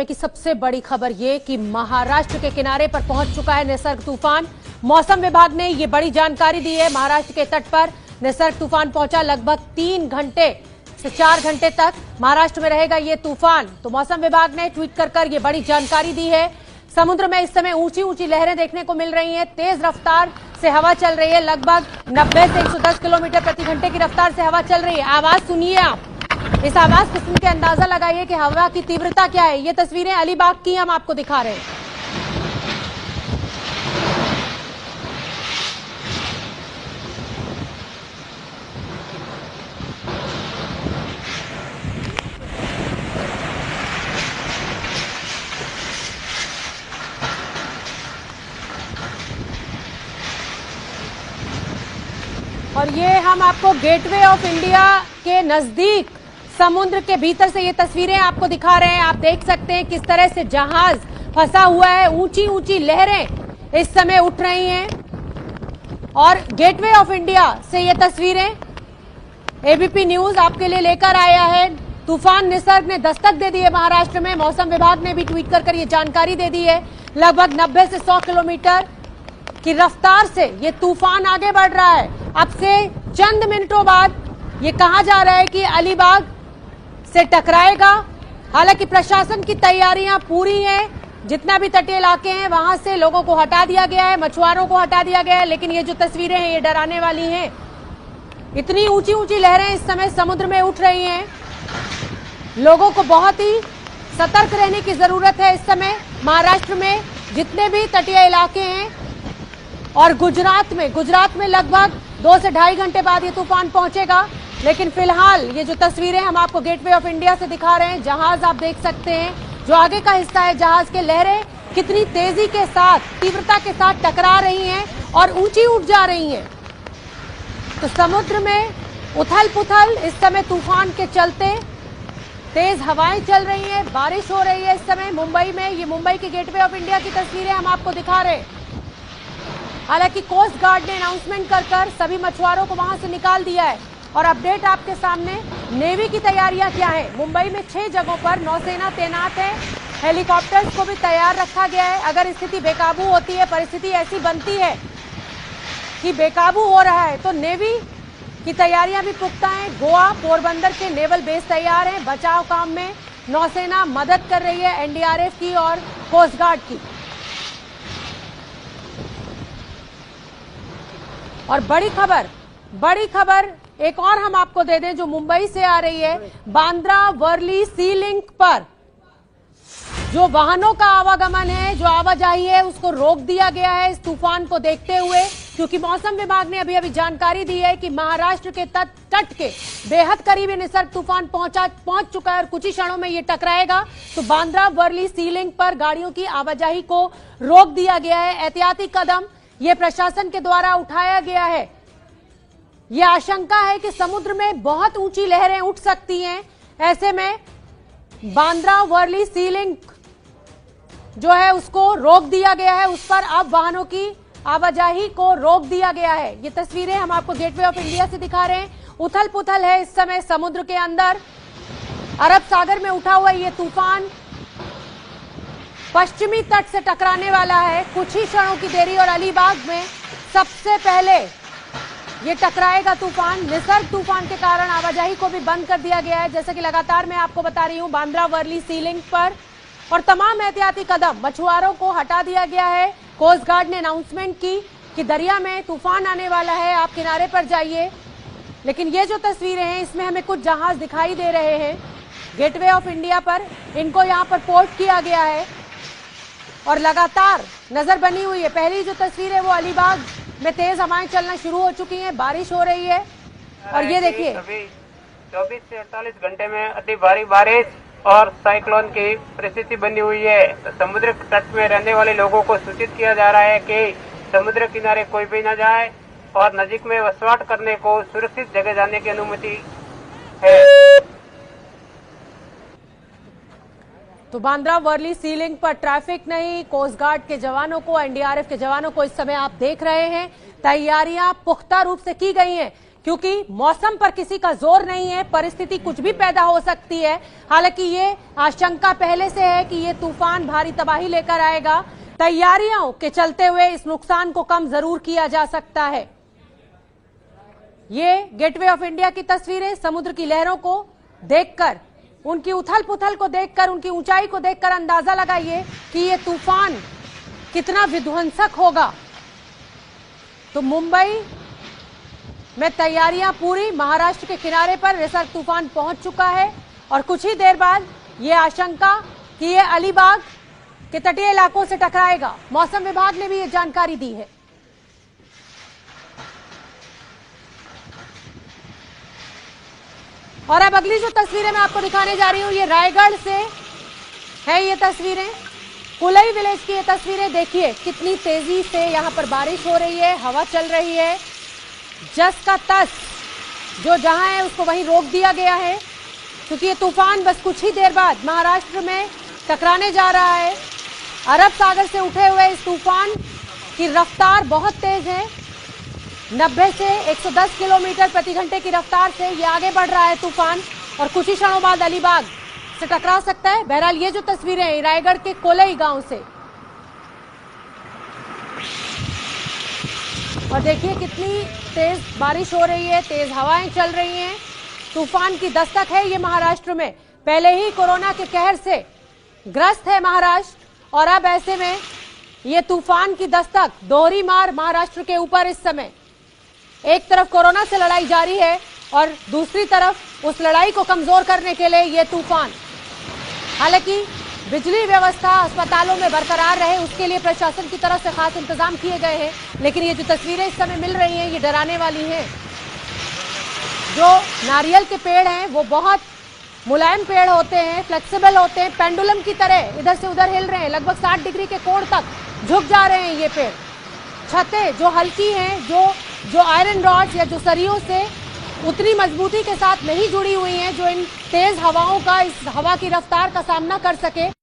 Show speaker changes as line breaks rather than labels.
की सबसे बड़ी खबर ये कि महाराष्ट्र के किनारे पर पहुंच चुका है निसर्ग तूफान। मौसम विभाग ने ये बड़ी जानकारी दी है। महाराष्ट्र के तट पर निसर्ग तूफान पहुंचा। लगभग 3 घंटे से 4 घंटे तक महाराष्ट्र में रहेगा ये तूफान। तो मौसम विभाग ने ट्वीट कर ये बड़ी जानकारी दी है। समुद्र में इस समय ऊंची ऊंची लहरें देखने को मिल रही हैं। तेज रफ्तार से हवा चल रही है। लगभग 90 से 110 किलोमीटर प्रति घंटे की रफ्तार से हवा चल रही है। आवाज सुनिए आप। इस आवाज को सुन के अंदाजा लगाइए कि हवा की तीव्रता क्या है। ये तस्वीरें अलीबाग की हम आपको दिखा रहे हैं। और ये हम आपको गेटवे ऑफ इंडिया के नजदीक समुद्र के भीतर से ये तस्वीरें आपको दिखा रहे हैं। आप देख सकते हैं किस तरह से जहाज फंसा हुआ है। ऊंची ऊंची लहरें इस समय उठ रही हैं और गेटवे ऑफ इंडिया से ये तस्वीरें एबीपी न्यूज आपके लिए लेकर आया है। तूफान निसर्ग ने दस्तक दे दी है महाराष्ट्र में। मौसम विभाग ने भी ट्वीट कर ये जानकारी दे दी है। लगभग 90 से 100 किलोमीटर की रफ्तार से ये तूफान आगे बढ़ रहा है। अब से चंद मिनटों बाद ये कहा जा रहा है कि अलीबाग से टकराएगा। हालांकि प्रशासन की तैयारियां पूरी हैं। जितना भी तटीय इलाके हैं वहां से लोगों को हटा दिया गया है, मछुआरों को हटा दिया गया है। लेकिन ये जो तस्वीरें हैं ये डराने वाली हैं। इतनी ऊंची ऊंची लहरें इस समय समुद्र में उठ रही हैं। लोगों को बहुत ही सतर्क रहने की जरूरत है। इस समय महाराष्ट्र में जितने भी तटीय इलाके हैं और गुजरात में लगभग 2 से 2.5 घंटे बाद ये तूफान पहुंचेगा। लेकिन फिलहाल ये जो तस्वीरें हम आपको गेटवे ऑफ इंडिया से दिखा रहे हैं, जहाज आप देख सकते हैं जो आगे का हिस्सा है जहाज के, लहरें कितनी तेजी के साथ, तीव्रता के साथ टकरा रही हैं और ऊंची उठ जा रही हैं। तो समुद्र में उथल पुथल इस समय तूफान के चलते। तेज हवाएं चल रही हैं, बारिश हो रही है इस समय मुंबई में। ये मुंबई के गेटवे ऑफ इंडिया की तस्वीरें हम आपको दिखा रहे हैं। हालांकि कोस्ट गार्ड ने अनाउंसमेंट कर सभी मछुआरों को वहां से निकाल दिया है। और अपडेट आपके सामने, नेवी की तैयारियां क्या है। मुंबई में 6 जगहों पर नौसेना तैनात है। हेलीकॉप्टर्स को भी तैयार रखा गया है। अगर स्थिति बेकाबू होती है, परिस्थिति ऐसी बनती है कि बेकाबू हो रहा है, तो नेवी की तैयारियां भी पुख्ता हैं। गोवा, पोरबंदर के नेवल बेस तैयार हैं। बचाव काम में नौसेना मदद कर रही है, एनडीआरएफ की और कोस्ट गार्ड की। और बड़ी खबर एक और हम आपको दे दें जो मुंबई से आ रही है। बांद्रा वर्ली सी लिंक पर जो वाहनों का आवागमन है, जो आवाजाही है, उसको रोक दिया गया है इस तूफान को देखते हुए। क्योंकि मौसम विभाग ने अभी जानकारी दी है कि महाराष्ट्र के तट के बेहद करीब निसर्ग तूफान पहुंच चुका है और कुछ ही क्षणों में ये टकराएगा। तो बांद्रा वर्ली सी लिंक पर गाड़ियों की आवाजाही को रोक दिया गया है। एहतियाती कदम ये प्रशासन के द्वारा उठाया गया है। ये आशंका है कि समुद्र में बहुत ऊंची लहरें उठ सकती हैं। ऐसे में बांद्रा वर्ली सी लिंक जो है उसको रोक दिया गया है। उस पर अब वाहनों की आवाजाही को रोक दिया गया है। ये तस्वीरें हम आपको गेटवे ऑफ इंडिया से दिखा रहे हैं। उथल पुथल है इस समय समुद्र के अंदर। अरब सागर में उठा हुआ ये तूफान पश्चिमी तट से टकराने वाला है। कुछ ही क्षणों की देरी और अलीबाग में सबसे पहले ये टकराएगा तूफान। निसर्ग तूफान के कारण आवाजाही को भी बंद कर दिया गया है, जैसा कि लगातार मैं आपको बता रही हूं, बांद्रा वर्ली सी लिंक पर। और तमाम एहतियाती कदम, मछुआरों को हटा दिया गया है। कोस्ट गार्ड ने अनाउंसमेंट की कि दरिया में तूफान आने वाला है, आप किनारे पर जाइए। लेकिन ये जो तस्वीरें हैं इसमें हमें कुछ जहाज दिखाई दे रहे हैं गेटवे ऑफ इंडिया पर। इनको यहाँ पर पोर्ट किया गया है और लगातार नजर बनी हुई है। पहली जो तस्वीर है वो अलीबाग में तेज हवाएं चलना शुरू हो चुकी हैं, बारिश हो रही है। और ये देखिए
24 से 48 घंटे में अति भारी बारिश और साइक्लोन की परिस्थिति बनी हुई है। तो समुद्र तट में रहने वाले लोगों को सूचित किया जा रहा है कि समुद्र किनारे कोई भी न जाए और नजीक में वसवाट करने को, सुरक्षित जगह जाने की अनुमति है।
तो बांद्रा वर्ली सी लिंक पर ट्रैफिक नहीं। कोस्ट गार्ड के जवानों को, एनडीआरएफ के जवानों को इस समय आप देख रहे हैं। तैयारियां पुख्ता रूप से की गई हैं क्योंकि मौसम पर किसी का जोर नहीं है, परिस्थिति कुछ भी पैदा हो सकती है। हालांकि ये आशंका पहले से है कि ये तूफान भारी तबाही लेकर आएगा। तैयारियों के चलते हुए इस नुकसान को कम जरूर किया जा सकता है। ये गेटवे ऑफ इंडिया की तस्वीरें, समुद्र की लहरों को देखकर, उनकी उथल पुथल को देखकर, उनकी ऊंचाई को देखकर अंदाजा लगाइए कि ये तूफान कितना विध्वंसक होगा। तो मुंबई में तैयारियां पूरी, महाराष्ट्र के किनारे पर निसर्ग तूफान पहुंच चुका है और कुछ ही देर बाद ये आशंका कि ये अलीबाग के तटीय इलाकों से टकराएगा। मौसम विभाग ने भी ये जानकारी दी है। और अब अगली जो तस्वीरें मैं आपको दिखाने जा रही हूं, ये रायगढ़ से है। ये तस्वीरें कुलई विलेज की, ये तस्वीरें देखिए कितनी तेजी से यहां पर बारिश हो रही है, हवा चल रही है। जस का तस जो जहां है उसको वहीं रोक दिया गया है, क्योंकि ये तूफान बस कुछ ही देर बाद महाराष्ट्र में टकराने जा रहा है। अरब सागर से उठे हुए इस तूफान की रफ्तार बहुत तेज है, 90 से 110 किलोमीटर प्रति घंटे की रफ्तार से ये आगे बढ़ रहा है तूफान, और कुछ ही क्षणों बाद अलीबाग से टकरा सकता है। बहरहाल ये जो तस्वीरें हैं रायगढ़ के कोलई गांव से, और देखिए कितनी तेज बारिश हो रही है, तेज हवाएं चल रही हैं। तूफान की दस्तक है ये महाराष्ट्र में। पहले ही कोरोना के कहर से ग्रस्त है महाराष्ट्र, और अब ऐसे में ये तूफान की दस्तक, दोहरी मार महाराष्ट्र के ऊपर इस समय। एक तरफ कोरोना से लड़ाई जारी है और दूसरी तरफ उस लड़ाई को कमजोर करने के लिए ये तूफान। हालांकि बिजली व्यवस्था अस्पतालों में बरकरार रहे, उसके लिए प्रशासन की तरफ से खास इंतजाम किए गए हैं। लेकिन ये जो तस्वीरें इस समय मिल रही हैं ये डराने वाली हैं। जो नारियल के पेड़ हैं वो बहुत मुलायम पेड़ होते हैं, फ्लेक्सिबल होते हैं, पेंडुलम की तरह इधर से उधर हिल रहे हैं। लगभग 60 डिग्री के कोण तक झुक जा रहे हैं ये पेड़। छतें जो हल्की हैं, जो आयरन रॉड्स या जो सरियों से उतनी मजबूती के साथ नहीं जुड़ी हुई हैं जो इन तेज हवाओं का, इस हवा की रफ्तार का सामना कर सके,